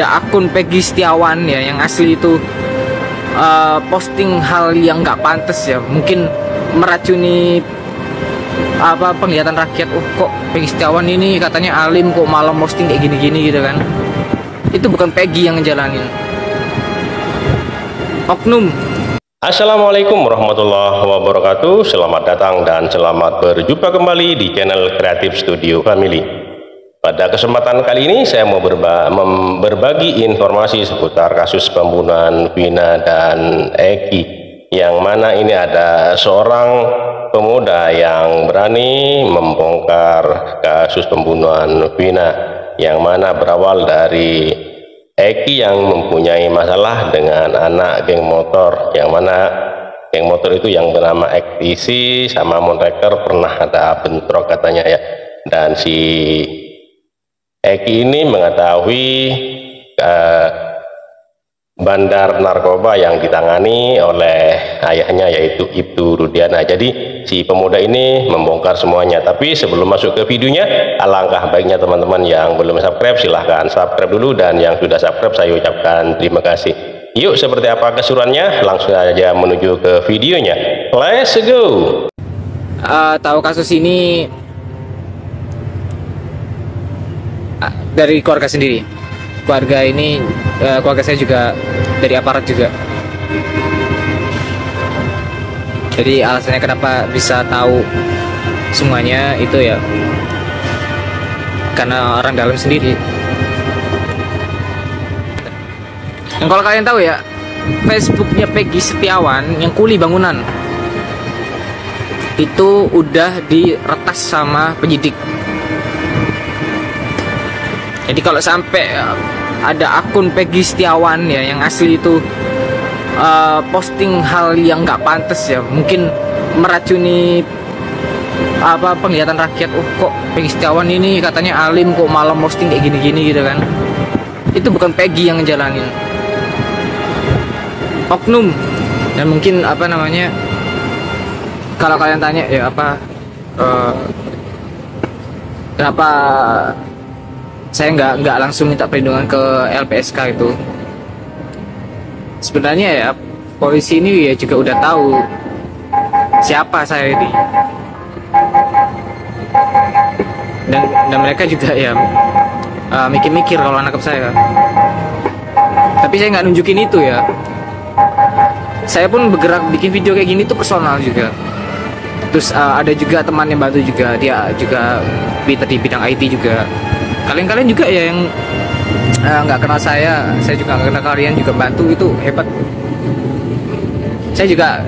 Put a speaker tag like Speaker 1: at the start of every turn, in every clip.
Speaker 1: ada akun Peggy Setiawan ya yang asli itu posting hal yang nggak pantas ya, mungkin meracuni penglihatan rakyat. Kok Peggy Setiawan ini katanya alim kok malam posting kayak gini-gini gitu kan. Itu bukan Peggy yang ngejalanin, oknum.
Speaker 2: Assalamualaikum warahmatullahi wabarakatuh. Selamat datang dan selamat berjumpa kembali di channel Creative Studio Family. Pada kesempatan kali ini saya mau berbagi informasi seputar kasus pembunuhan Vina dan Eki, yang mana ini ada seorang pemuda yang berani membongkar kasus pembunuhan Vina, yang mana berawal dari Eki yang mempunyai masalah dengan anak geng motor, yang mana geng motor itu yang bernama XTC sama Monreker pernah ada bentrok katanya ya. Dan si Eki ini mengetahui bandar narkoba yang ditangani oleh ayahnya, yaitu Ibtu Rudiana. Jadi si pemuda ini membongkar semuanya. Tapi sebelum masuk ke videonya, alangkah baiknya teman-teman yang belum subscribe silahkan subscribe dulu, dan yang sudah subscribe saya ucapkan terima kasih. Yuk, seperti apa keseruannya, langsung aja menuju ke videonya. Let's go.
Speaker 1: Tahu kasus ini dari keluarga sendiri. Keluarga ini, keluarga saya juga dari aparat juga. Jadi alasannya kenapa bisa tahu semuanya itu ya karena orang dalam sendiri. Dan kalau kalian tahu ya, Facebooknya Peggy Setiawan yang kuli bangunan itu udah diretas sama penyidik. Jadi kalau sampai ada akun Peggy Setiawan ya yang asli itu posting hal yang nggak pantas ya, mungkin meracuni penglihatan rakyat. Kok Peggy Setiawan ini katanya alim kok malam posting kayak gini-gini gitu kan. Itu bukan Peggy yang ngejalanin, oknum. Dan mungkin kalau kalian tanya ya kenapa saya nggak langsung minta perlindungan ke LPSK itu. Sebenarnya ya polisi ini ya juga udah tahu siapa saya ini, dan mereka juga ya mikir-mikir kalau nangkep saya. Tapi saya nggak nunjukin itu ya. Saya pun bergerak bikin video kayak gini tuh personal juga. Terus ada juga teman yang bantu juga, dia juga di bidang IT juga. Kalian juga ya yang nggak kenal saya juga nggak kenal kalian juga bantu, itu hebat. Saya juga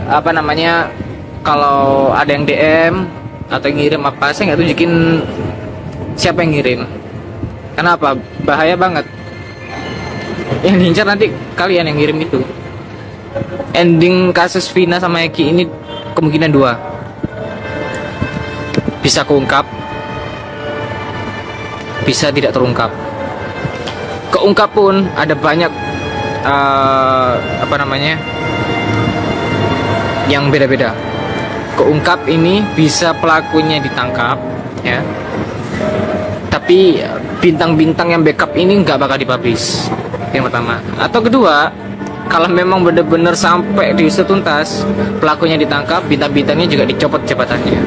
Speaker 1: kalau ada yang DM atau yang ngirim apa, saya nggak tunjukin siapa yang ngirim. Kenapa? Bahaya banget. Yang diincar nanti kalian yang ngirim itu. Ending kasus Vina sama Eki ini kemungkinan dua, bisa keungkap, bisa tidak terungkap. Keungkap pun ada banyak yang beda-beda. Keungkap ini bisa pelakunya ditangkap ya, tapi bintang-bintang yang backup ini nggak bakal dipublish, yang pertama. Atau kedua, kalau memang benar-benar sampai diusut tuntas, pelakunya ditangkap, bintang-bintangnya juga dicopot jabatannya.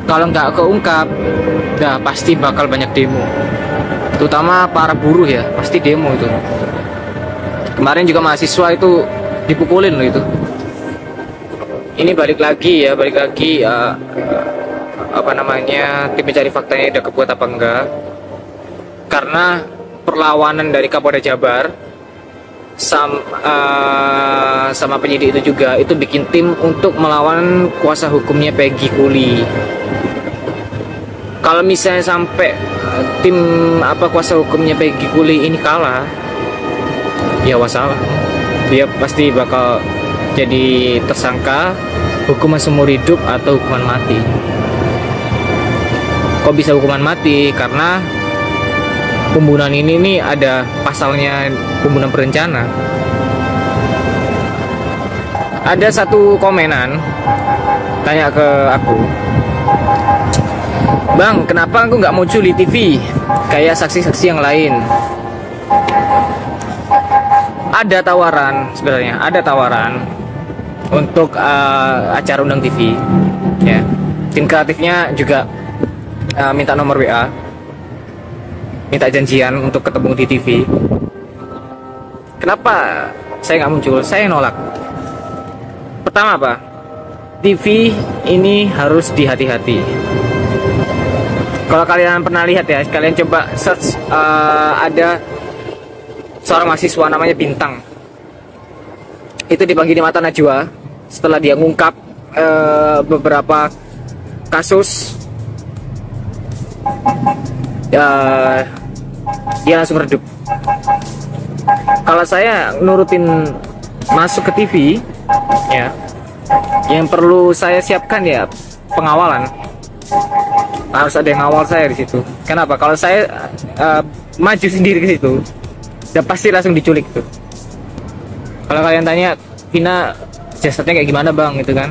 Speaker 1: Kalau nggak keungkap, dah pasti bakal banyak demo, terutama para buruh ya, pasti demo itu. Kemarin juga mahasiswa itu dipukulin loh itu. Ini balik lagi tim mencari faktanya udah kebuat apa enggak, karena perlawanan dari Kapolda Jabar sama penyidik itu juga itu bikin tim untuk melawan kuasa hukumnya Peggy Kuli. Kalau misalnya sampai tim kuasa hukumnya Peggy Kuli ini kalah, ya wassalam, dia pasti bakal jadi tersangka hukuman seumur hidup atau hukuman mati. Kok bisa hukuman mati? Karena pembunuhan ini nih ada pasalnya, pembunuhan berencana. Ada satu komenan tanya ke aku, "Bang, kenapa aku nggak muncul di TV kayak saksi-saksi yang lain?" ada tawaran, sebenarnya ada tawaran untuk acara undang TV, ya. Tim kreatifnya juga minta nomor WA, minta janjian untuk ketemu di TV. Kenapa saya nggak muncul? Saya nolak. Pertama apa? TV ini harus dihati-hati. Kalau kalian pernah lihat ya, kalian coba search, ada seorang mahasiswa namanya Bintang. Itu dipanggil di Mata Najwa setelah dia ngungkap beberapa kasus. Dia langsung redup. Kalau saya nurutin masuk ke TV, ya, yang perlu saya siapkan ya pengawalan. Harus ada yang ngawal saya di situ. Kenapa? Kalau saya maju sendiri ke situ, udah pasti langsung diculik tuh. Kalau kalian tanya, Vina jasadnya kayak gimana bang, gitu kan?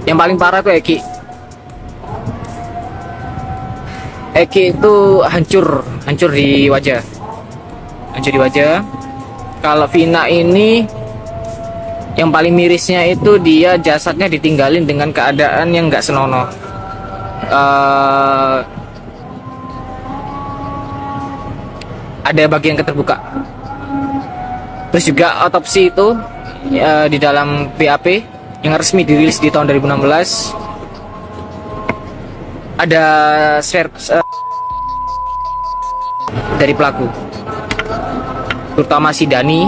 Speaker 1: Yang paling parah tuh Eki. Eki itu hancur di wajah. Hancur di wajah. Kalau Vina ini, yang paling mirisnya itu dia jasadnya ditinggalin dengan keadaan yang nggak senonoh. Ada bagian keterbuka. Terus juga otopsi itu di dalam BAP yang resmi dirilis di tahun 2016 ada swab dari pelaku, terutama si Dani,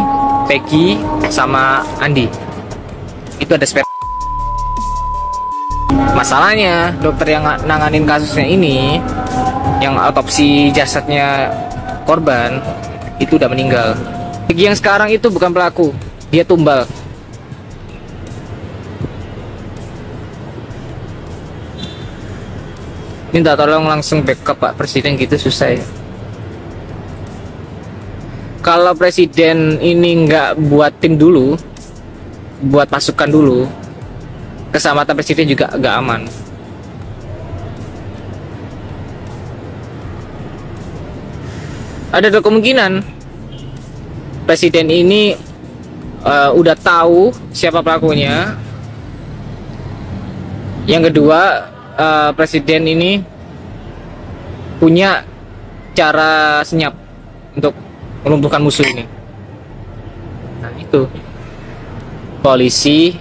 Speaker 1: Peggy, sama Andi. Itu ada swab. Masalahnya dokter yang nanganin kasusnya ini, yang autopsi jasadnya korban, itu udah meninggal. Peggy yang sekarang itu bukan pelaku, dia tumbal. Minta tolong langsung backup Pak Presiden, gitu susah ya. Kalau Presiden ini nggak buat tim dulu, buat pasukan dulu, keselamatan Presiden juga nggak aman. Ada kemungkinan Presiden ini udah tahu siapa pelakunya. Yang kedua, Presiden ini punya cara senyap untuk melumpuhkan musuh ini. Nah itu, polisi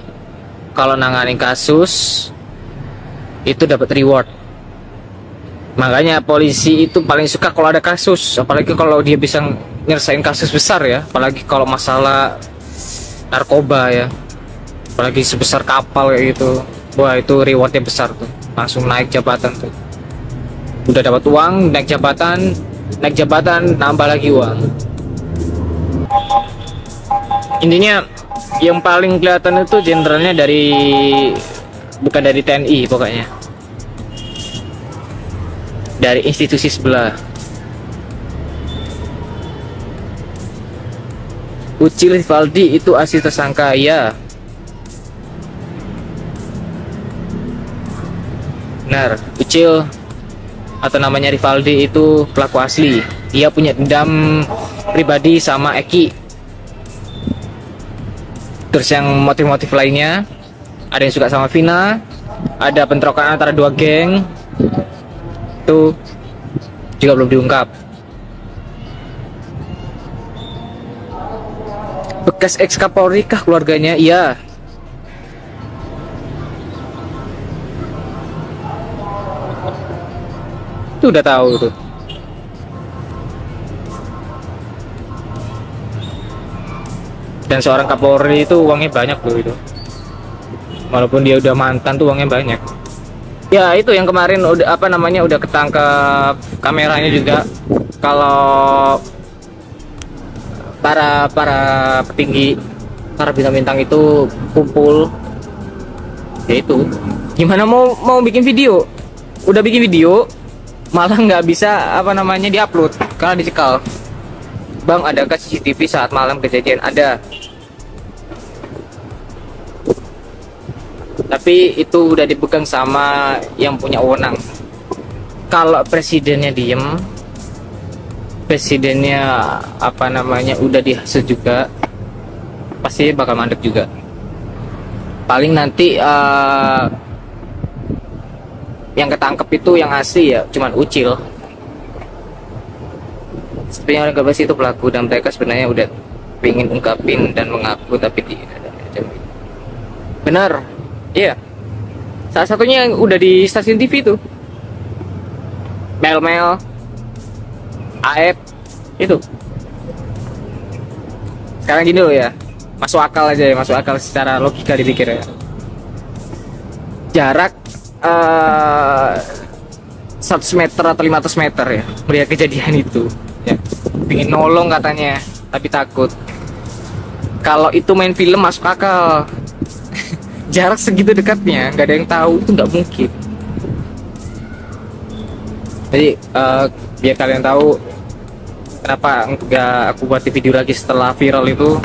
Speaker 1: kalau nanganin kasus itu dapat reward. Makanya polisi itu paling suka kalau ada kasus, apalagi kalau dia bisa nyelesain kasus besar ya, apalagi kalau masalah narkoba ya, apalagi sebesar kapal kayak gitu. Wah itu rewardnya besar tuh, langsung naik jabatan tuh. Udah dapat uang, naik jabatan, nambah lagi uang. Intinya yang paling kelihatan itu jenderalnya bukan dari TNI pokoknya, dari institusi sebelah. Ucil Rivaldi itu asli tersangka ya. Benar, Ucil atau namanya Rivaldi itu pelaku asli. Dia punya dendam pribadi sama Eki. Terus yang motif-motif lainnya, ada yang suka sama Vina, ada bentrokan antara dua geng, itu juga belum diungkap. Bekas ex Kapolri kah keluarganya? Iya. Itu udah tahu tuh. Dan seorang Kapolri itu uangnya banyak loh itu. Walaupun dia udah mantan tuh uangnya banyak. Ya itu yang kemarin udah udah ketangkep kameranya juga. Kalau para petinggi, para bintang-bintang itu kumpul, ya itu. Gimana mau bikin video? Udah bikin video, malah nggak bisa diupload karena dicekal. Bang, adakah CCTV saat malam kejadian? Ada, tapi itu udah dipegang sama yang punya wewenang. Kalau presidennya diem, presidennya apa namanya udah dihasut juga, pasti bakal mandek juga. Paling nanti yang ketangkep itu yang asli ya cuman Ucil. Sebenarnya orang Gabas itu pelaku dan mereka sebenarnya udah pengen ungkapin dan mengaku tapi tidak ada macam itu. Benar, iya. Salah satunya yang udah di stasiun TV tuh, Mel, Aep itu. Sekarang gini loh ya, masuk akal aja ya, masuk akal secara logika dipikir ya. Jarak 100 meter atau 500 meter ya melihat kejadian itu ya. Pengen nolong katanya tapi takut. Kalau itu main film masuk akal. Jarak segitu dekatnya nggak ada yang tahu, itu nggak mungkin. Jadi biar kalian tahu kenapa nggak aku buat video lagi setelah viral itu,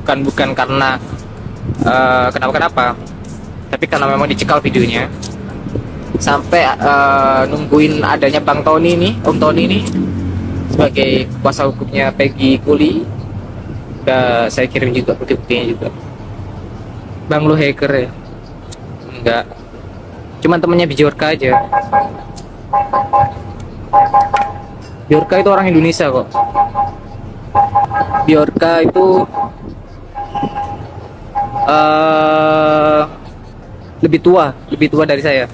Speaker 1: bukan karena kenapa, tapi karena memang dicekal videonya. Sampai nungguin adanya Bang Tony nih, Om Tony nih sebagai kuasa hukumnya Peggy Kuli, udah saya kirim juga bukti-buktinya juga. Bang, lu hacker ya? Enggak, cuman temennya Bjorka aja. Bjorka itu orang Indonesia kok. Bjorka itu lebih tua dari saya.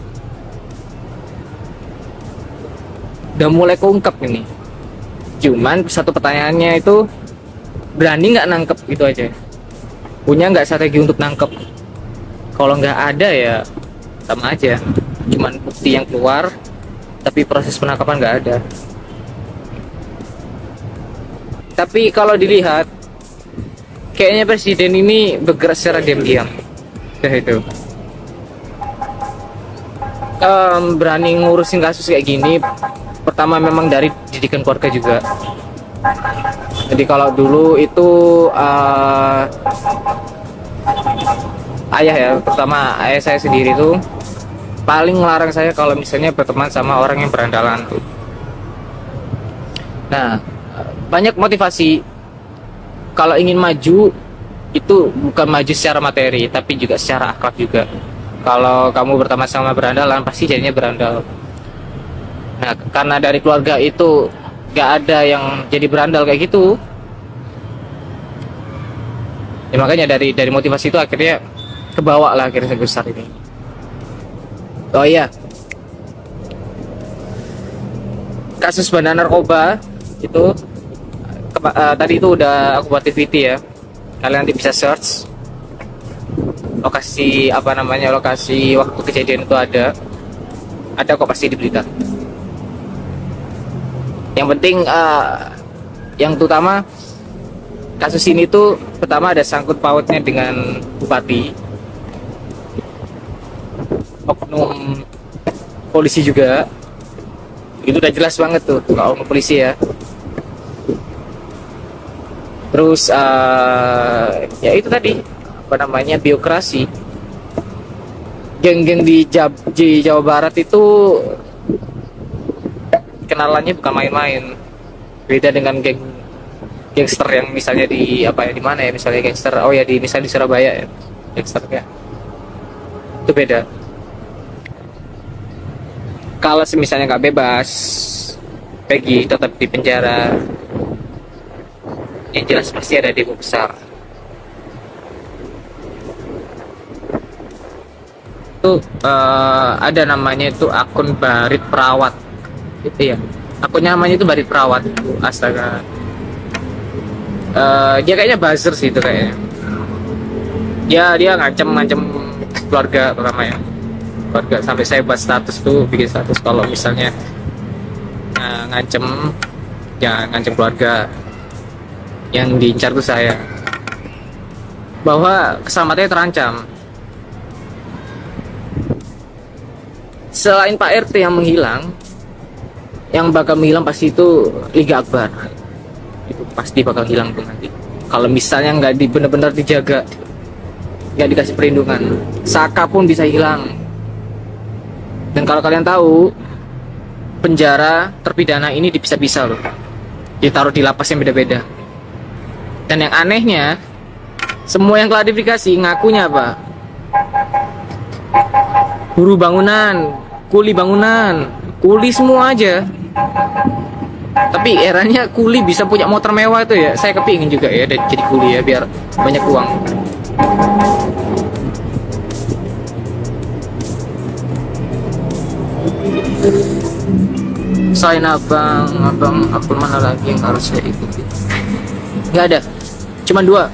Speaker 1: Udah mulai keungkap ini. Cuman satu pertanyaannya itu, berani nggak nangkep gitu aja? Punya nggak strategi untuk nangkep? Kalau nggak ada ya sama aja, cuman bukti yang keluar tapi proses penangkapan nggak ada. Tapi kalau dilihat kayaknya presiden ini bergerak secara diam-diam. Itu berani ngurusin kasus kayak gini, pertama memang dari didikan keluarga juga. Jadi kalau dulu itu ayah ya, pertama ayah saya sendiri tuh paling ngelarang saya kalau misalnya berteman sama orang yang berandalan tuh. Nah, banyak motivasi kalau ingin maju itu bukan maju secara materi tapi juga secara akhlak juga. Kalau kamu berteman sama berandalan pasti jadinya berandal. Nah, karena dari keluarga itu gak ada yang jadi berandal kayak gitu ya, makanya dari motivasi itu akhirnya kebawa lah akhirnya sebesar ini. Oh iya, kasus bandar narkoba itu tadi itu udah aku buat TVT ya, kalian nanti bisa search lokasi apa namanya, lokasi waktu kejadian itu ada kok pasti di berita. Yang penting yang terutama kasus ini tuh pertama ada sangkut pautnya dengan bupati, oknum polisi juga. Itu udah jelas banget tuh kalau oknum polisi ya. Terus ya itu tadi apa namanya, biokrasi. Geng-geng di Jawa Barat itu kenalannya bukan main-main. Beda dengan gangster yang misalnya di apa ya, di mana ya, misalnya gangster misalnya di Surabaya ya, gangsternya itu beda. Kalau misalnya nggak bebas, Peggy tetap di penjara, yang jelas pasti ada demo besar. Itu ada namanya itu akun Barit Perawat itu ya, akunnya namanya itu Barit Perawat. Astaga, dia kayaknya buzzer sih itu kayaknya. Dia ngancem keluarga pertama ya, keluarga, sampai saya buat status tuh, bikin status kalau misalnya ngancem keluarga, yang diincar tuh saya, bahwa keselamatannya terancam. Selain Pak RT yang menghilang, yang bakal menghilang pasti itu Liga Akbar. Itu pasti bakal hilang tuh nanti kalau misalnya nggak benar-benar dijaga, nggak dikasih perlindungan. Saka pun bisa hilang. Dan kalau kalian tahu, penjara terpidana ini dipisah-pisah loh. ditaruh di lapas yang beda-beda. Dan yang anehnya, semua yang klarifikasi ngakunya apa? Buruh bangunan, kuli semua aja. Tapi eranya kuli bisa punya motor mewah itu ya. Saya kepingin juga ya jadi kuli ya, biar banyak uang. Selain abang akun mana lagi yang harus saya ikuti? Nggak ada, cuma 2.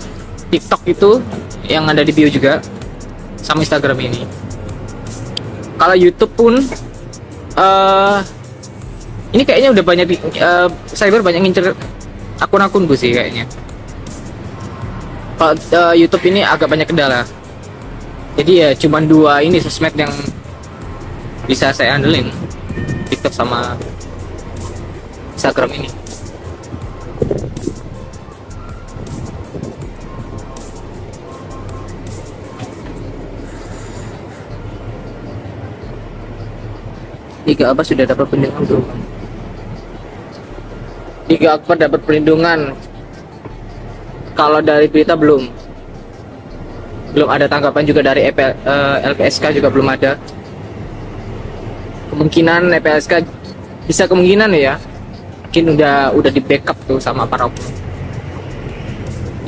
Speaker 1: TikTok itu yang ada di bio juga, sama Instagram ini. Kalau YouTube pun ini kayaknya udah banyak cyber banyak ngincer akun-akunku sih kayaknya. Kalau YouTube ini agak banyak kendala. Jadi ya cuma 2 ini sosmed yang bisa saya andelin, TikTok sama Instagram ini. Liga Akbar sudah dapat perlindungan belum? Liga Akbar dapat perlindungan. Kalau dari berita belum ada tanggapan juga dari LPSK juga belum ada. Kemungkinan LPSK bisa kemungkinan ya, mungkin udah di backup tuh sama para oknum.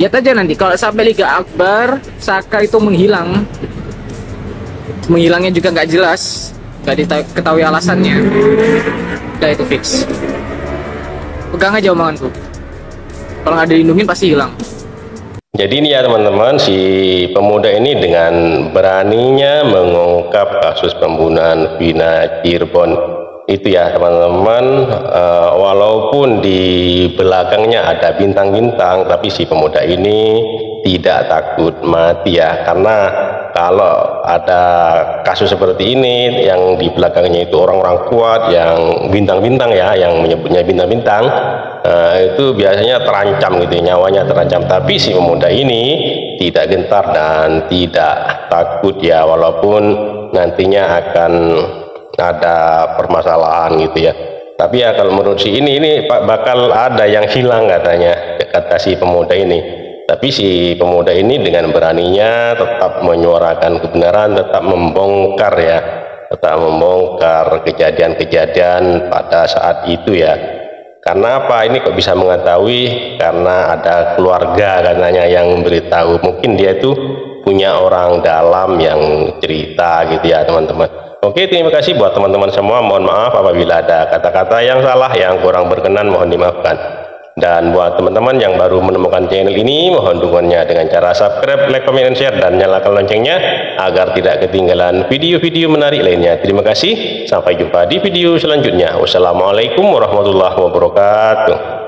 Speaker 1: Lihat aja nanti kalau sampai Liga Akbar Saka itu menghilangnya juga nggak jelas, nggak diketahui alasannya, udah itu fix. Pegang aja omonganku, kalau nggak dilindungin pasti hilang.
Speaker 2: Jadi ini ya teman-teman, si pemuda ini dengan beraninya mengungkap kasus pembunuhan Vina Cirebon itu ya teman-teman, walaupun di belakangnya ada bintang-bintang, tapi si pemuda ini tidak takut mati ya, karena kalau ada kasus seperti ini yang di belakangnya itu orang-orang kuat yang bintang-bintang ya, yang menyebutnya bintang-bintang, itu biasanya terancam gitu, nyawanya terancam. Tapi si pemuda ini tidak gentar dan tidak takut ya, walaupun nantinya akan ada permasalahan gitu ya. Tapi ya kalau menurut si ini bakal ada yang hilang katanya, kata si pemuda ini. Tapi si pemuda ini dengan beraninya tetap menyuarakan kebenaran, tetap membongkar ya, tetap membongkar kejadian-kejadian pada saat itu ya. Karena apa ini kok bisa mengetahui? Karena ada keluarga katanya yang memberitahu. Mungkin dia itu punya orang dalam yang cerita gitu ya teman-teman. Oke, terima kasih buat teman-teman semua. Mohon maaf apabila ada kata-kata yang salah, yang kurang berkenan, mohon dimaafkan. Dan buat teman-teman yang baru menemukan channel ini, mohon dukungannya dengan cara subscribe, like, comment, dan share, dan nyalakan loncengnya agar tidak ketinggalan video-video menarik lainnya. Terima kasih, sampai jumpa di video selanjutnya. Wassalamualaikum warahmatullahi wabarakatuh.